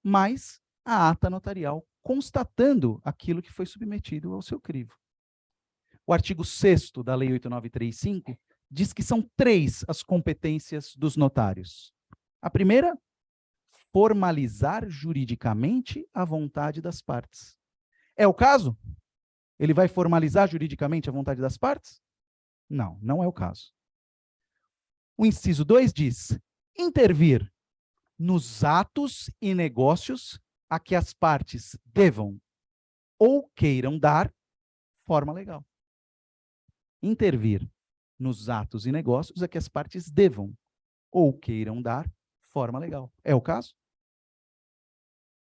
mas a ata notarial constatando aquilo que foi submetido ao seu crivo. O artigo 6º da Lei 8.935 diz que são 3 as competências dos notários. A primeira, formalizar juridicamente a vontade das partes. É o caso? Ele vai formalizar juridicamente a vontade das partes? Não, não é o caso. O inciso 2 diz: intervir nos atos e negócios a que as partes devam ou queiram dar forma legal. Intervir nos atos e negócios a que as partes devam ou queiram dar forma legal. É o caso?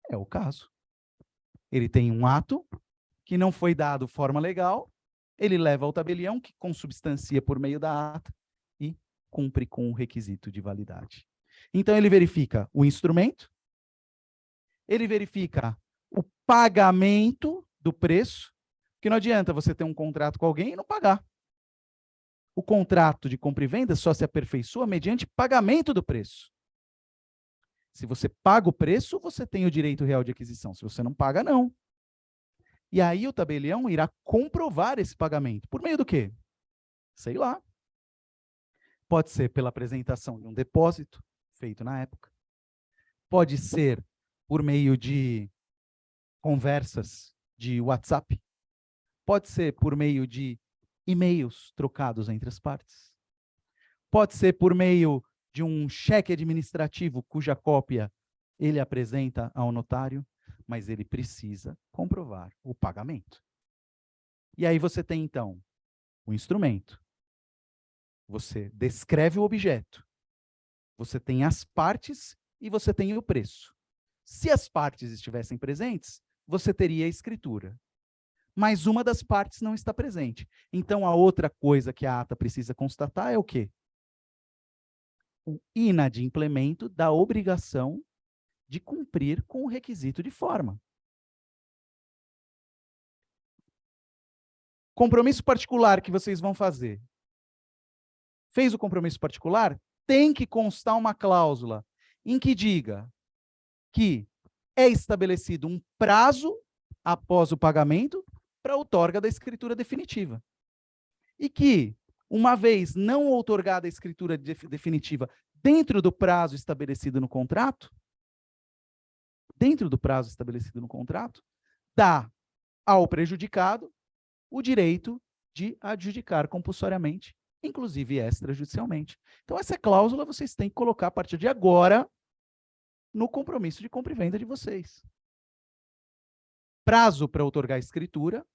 É o caso. Ele tem um ato que não foi dado forma legal, ele leva ao tabelião, que consubstancia por meio da ata e cumpre com o requisito de validade. Então, ele verifica o instrumento, ele verifica o pagamento do preço, porque não adianta você ter um contrato com alguém e não pagar. O contrato de compra e venda só se aperfeiçoa mediante pagamento do preço. Se você paga o preço, você tem o direito real de aquisição. Se você não paga, não. E aí o tabelião irá comprovar esse pagamento. Por meio do quê? Sei lá. Pode ser pela apresentação de um depósito feito na época. Pode ser por meio de conversas de WhatsApp. Pode ser por meio de e-mails trocados entre as partes. Pode ser por meio de um cheque administrativo cuja cópia ele apresenta ao notário, mas ele precisa comprovar o pagamento. E aí você tem, então, o instrumento. Você descreve o objeto. Você tem as partes e você tem o preço. Se as partes estivessem presentes, você teria a escritura. Mas uma das partes não está presente. Então, a outra coisa que a ata precisa constatar é o quê? O inadimplemento da obrigação de cumprir com o requisito de forma. Compromisso particular que vocês vão fazer. Fez o compromisso particular? Tem que constar uma cláusula em que diga que é estabelecido um prazo após o pagamento para a outorga da escritura definitiva. E que, uma vez não outorgada a escritura definitiva dentro do prazo estabelecido no contrato, dá ao prejudicado o direito de adjudicar compulsoriamente, inclusive extrajudicialmente. Então, essa cláusula vocês têm que colocar a partir de agora no compromisso de compra e venda de vocês. Prazo para outorgar a escritura.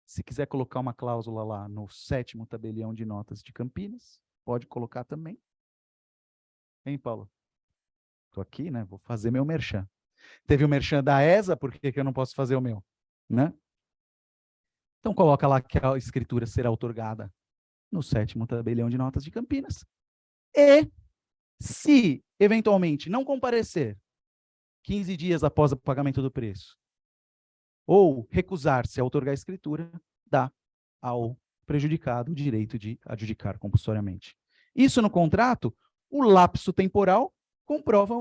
Se quiser colocar uma cláusula lá no 7º tabelião de notas de Campinas, pode colocar também. Hein, Paulo? Estou aqui, né? Vou fazer meu merchan. Teve o merchan da ESA, por que eu não posso fazer o meu? Né? Então, coloca lá que a escritura será outorgada no 7º tabelião de notas de Campinas. E, se, eventualmente, não comparecer 15 dias após o pagamento do preço, ou recusar-se a outorgar a escritura, dá ao prejudicado o direito de adjudicar compulsoriamente. Isso no contrato, o lapso temporal comprova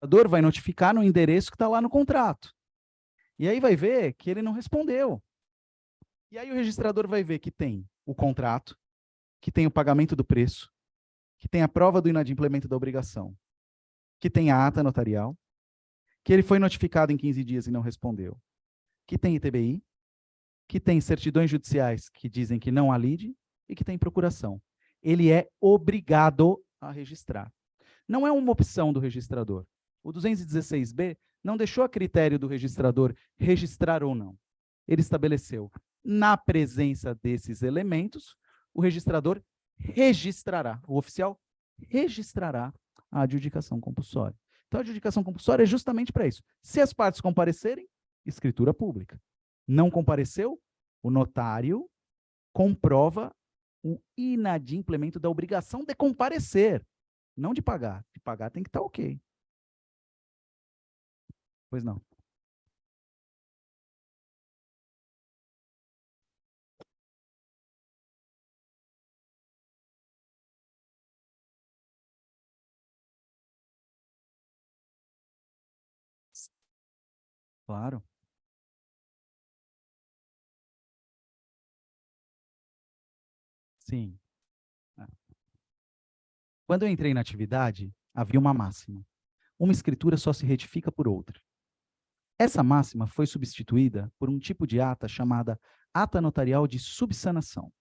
registrador vai notificar no endereço que está lá no contrato. E aí vai ver que ele não respondeu. E aí o registrador vai ver que tem o contrato, que tem o pagamento do preço, que tem a prova do inadimplemento da obrigação, que tem a ata notarial, que ele foi notificado em 15 dias e não respondeu, que tem ITBI, que tem certidões judiciais que dizem que não há lide e que tem procuração. Ele é obrigado a registrar. Não é uma opção do registrador. O 216B não deixou a critério do registrador registrar ou não. Ele estabeleceu, na presença desses elementos, o registrador registrará, o oficial registrará a adjudicação compulsória. Então, a adjudicação compulsória é justamente para isso. Se as partes comparecerem, escritura pública. Não compareceu, o notário comprova o inadimplemento da obrigação de comparecer, não de pagar. De pagar tem que estar ok. Pois não. Claro. Sim. Quando eu entrei na atividade, havia uma máxima. Uma escritura só se retifica por outra. Essa máxima foi substituída por um tipo de ata chamada ata notarial de subsanação.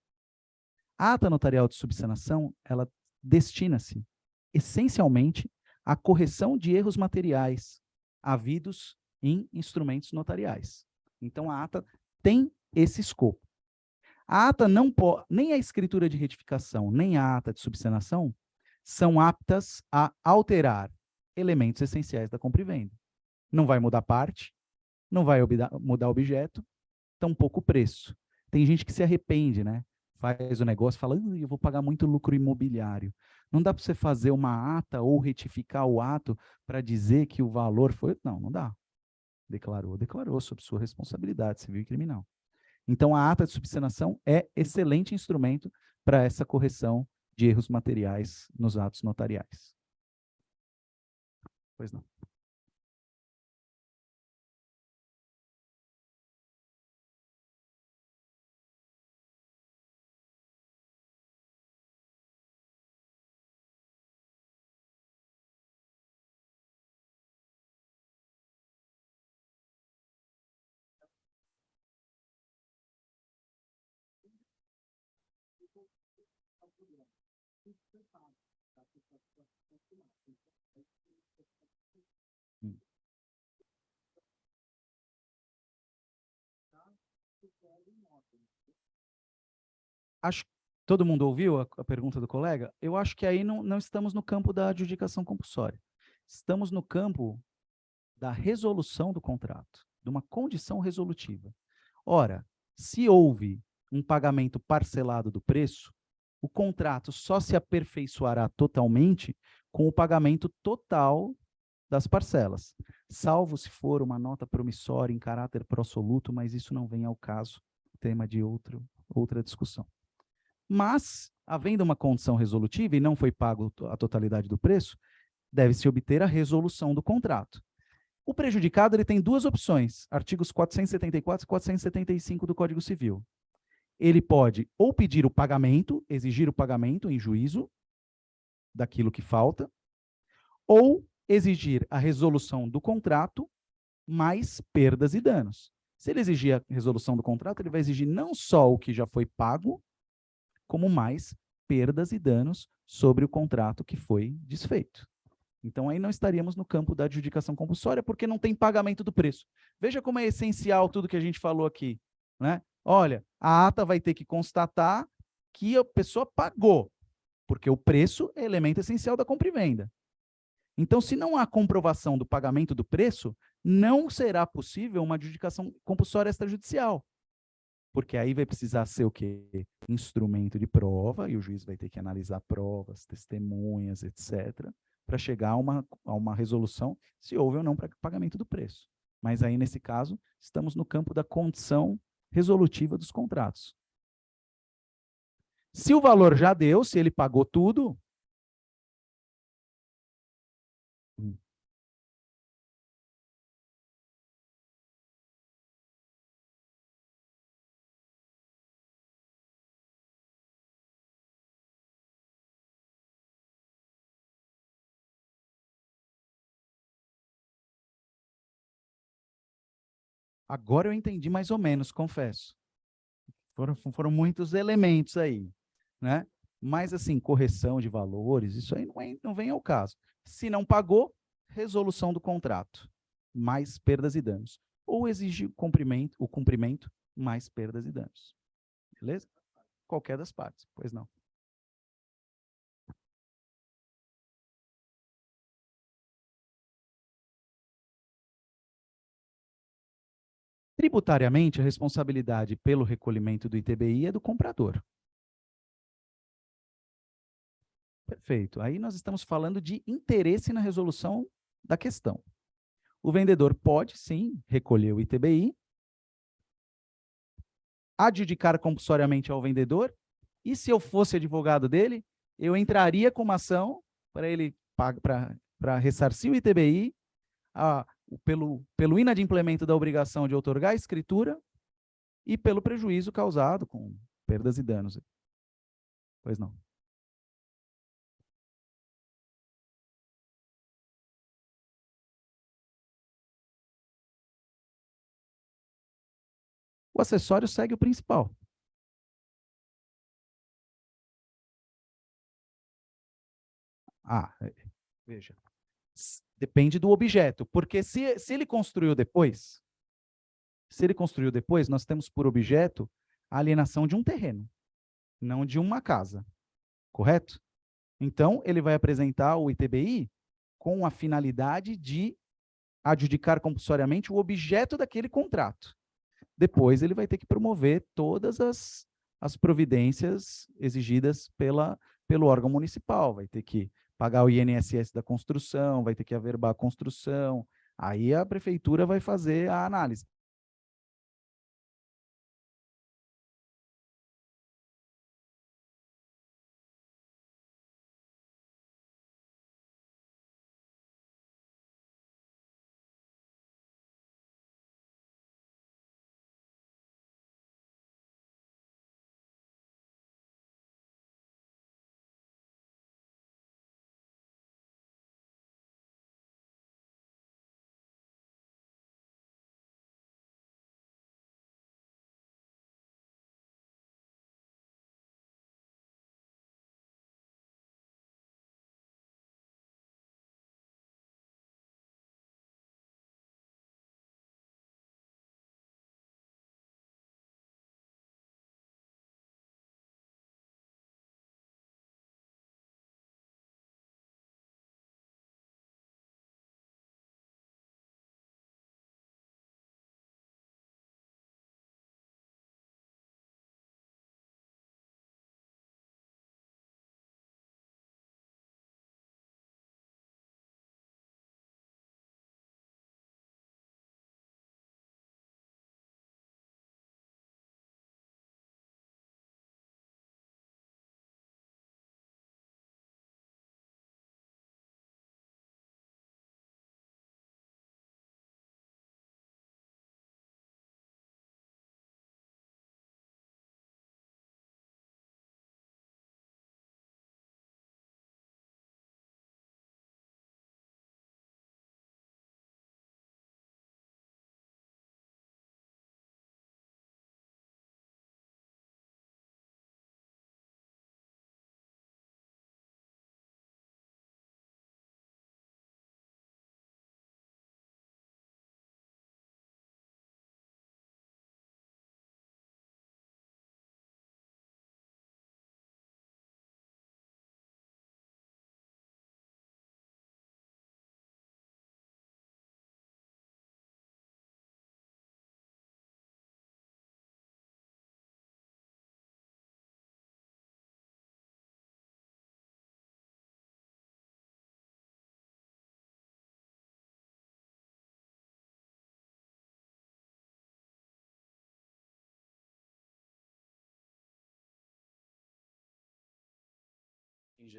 A ata notarial de subsanação, ela destina-se essencialmente à correção de erros materiais havidos em instrumentos notariais. Então, a ata tem esse escopo. A ata não pode, nem a escritura de retificação, nem a ata de subsanação são aptas a alterar elementos essenciais da compra e venda. Não vai mudar parte, não vai mudar objeto, tampouco o preço. Tem gente que se arrepende, né? Faz o negócio e fala, eu vou pagar muito lucro imobiliário. Não dá para você fazer uma ata ou retificar o ato para dizer que o valor foi... Não, não dá. Declarou sob sua responsabilidade civil e criminal. Então, a ata de subsanação é excelente instrumento para essa correção de erros materiais nos atos notariais. Pois não. Acho que todo mundo ouviu a pergunta do colega? Eu acho que aí não estamos no campo da adjudicação compulsória. Estamos no campo da resolução do contrato, de uma condição resolutiva. Ora, se houve um pagamento parcelado do preço, o contrato só se aperfeiçoará totalmente com o pagamento total das parcelas, salvo se for uma nota promissória em caráter pró-soluto, mas isso não vem ao caso, tema de outra discussão. Mas, havendo uma condição resolutiva e não foi pago a totalidade do preço, deve-se obter a resolução do contrato. O prejudicado ele tem duas opções, artigos 474 e 475 do Código Civil. Ele pode ou pedir o pagamento, exigir o pagamento em juízo daquilo que falta, ou exigir a resolução do contrato mais perdas e danos. Se ele exigir a resolução do contrato, ele vai exigir não só o que já foi pago, como mais perdas e danos sobre o contrato que foi desfeito. Então, aí não estaríamos no campo da adjudicação compulsória, porque não tem pagamento do preço. Veja como é essencial tudo que a gente falou aqui, né? Olha, a ata vai ter que constatar que a pessoa pagou, porque o preço é elemento essencial da compra e venda. Então, se não há comprovação do pagamento do preço, não será possível uma adjudicação compulsória extrajudicial. Porque aí vai precisar ser o quê? Instrumento de prova, e o juiz vai ter que analisar provas, testemunhas, etc., para chegar a uma resolução se houve ou não pagamento do preço. Mas aí, nesse caso, estamos no campo da condição resolutiva dos contratos. Se o valor já deu, se ele pagou tudo, Agora eu entendi mais ou menos, confesso. Foram muitos elementos aí, né? Mas, assim, correção de valores, isso aí não vem ao caso. Se não pagou, resolução do contrato, mais perdas e danos. Ou exigir o cumprimento, mais perdas e danos. Beleza? Qualquer das partes, pois não. Tributariamente, a responsabilidade pelo recolhimento do ITBI é do comprador. Perfeito. Aí nós estamos falando de interesse na resolução da questão. O vendedor pode, sim, recolher o ITBI, adjudicar compulsoriamente ao vendedor, e se eu fosse advogado dele, eu entraria com uma ação para ele para ressarcir o ITBI pelo inadimplemento da obrigação de outorgar a escritura e pelo prejuízo causado com perdas e danos. Pois não. O acessório segue o principal. Veja. Depende do objeto, porque se ele construiu depois, nós temos por objeto a alienação de um terreno, não de uma casa, correto? Então, ele vai apresentar o ITBI com a finalidade de adjudicar compulsoriamente o objeto daquele contrato. Depois, ele vai ter que promover todas as providências exigidas pelo órgão municipal, vai ter que pagar o INSS da construção, vai ter que averbar a construção, aí a prefeitura vai fazer a análise.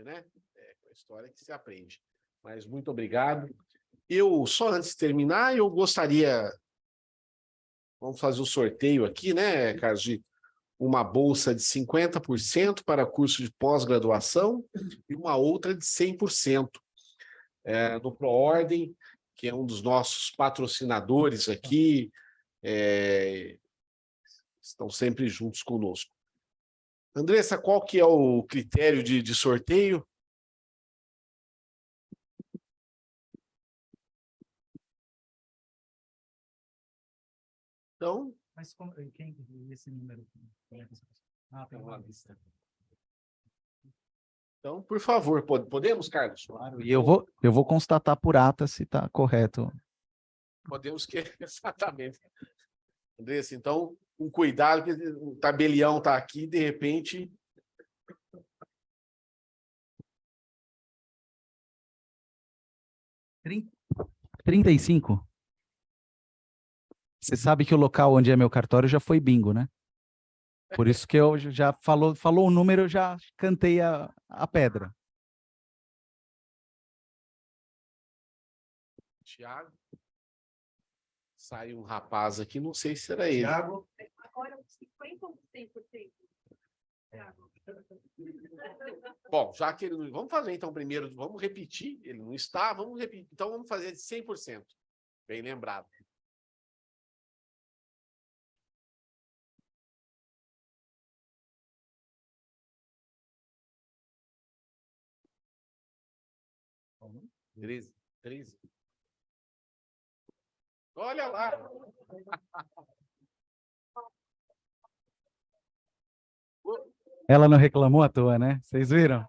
Né? É a história que se aprende. Mas muito obrigado. Eu, só antes de terminar, eu gostaria, vamos fazer o sorteio aqui, né, Carlos, de uma bolsa de 50% para curso de pós-graduação e uma outra de 100%. No ProOrdem, que é um dos nossos patrocinadores aqui, estão sempre juntos conosco. Andressa, qual que é o critério de sorteio? Então, Mas quem esse número? Tem uma lista. Então, por favor, podemos, Carlos? Claro, e eu vou constatar por ata se está correto. Podemos que exatamente. Andressa, então, com cuidado, que o tabelião está aqui, de repente. R$ 35. Você sabe que o local onde é meu cartório já foi bingo, né? Por isso que eu já falou o número, eu já cantei a pedra. Tiago. Sai um rapaz aqui, não sei se será ele. Tiago. Agora 50 ou 100%? Bom, já que ele não... Vamos fazer então primeiro, vamos repetir. Ele não está, vamos repetir. Então vamos fazer de 100%. Bem lembrado. Vamos. 13. Olha lá. Ela não reclamou à toa, né? Vocês viram?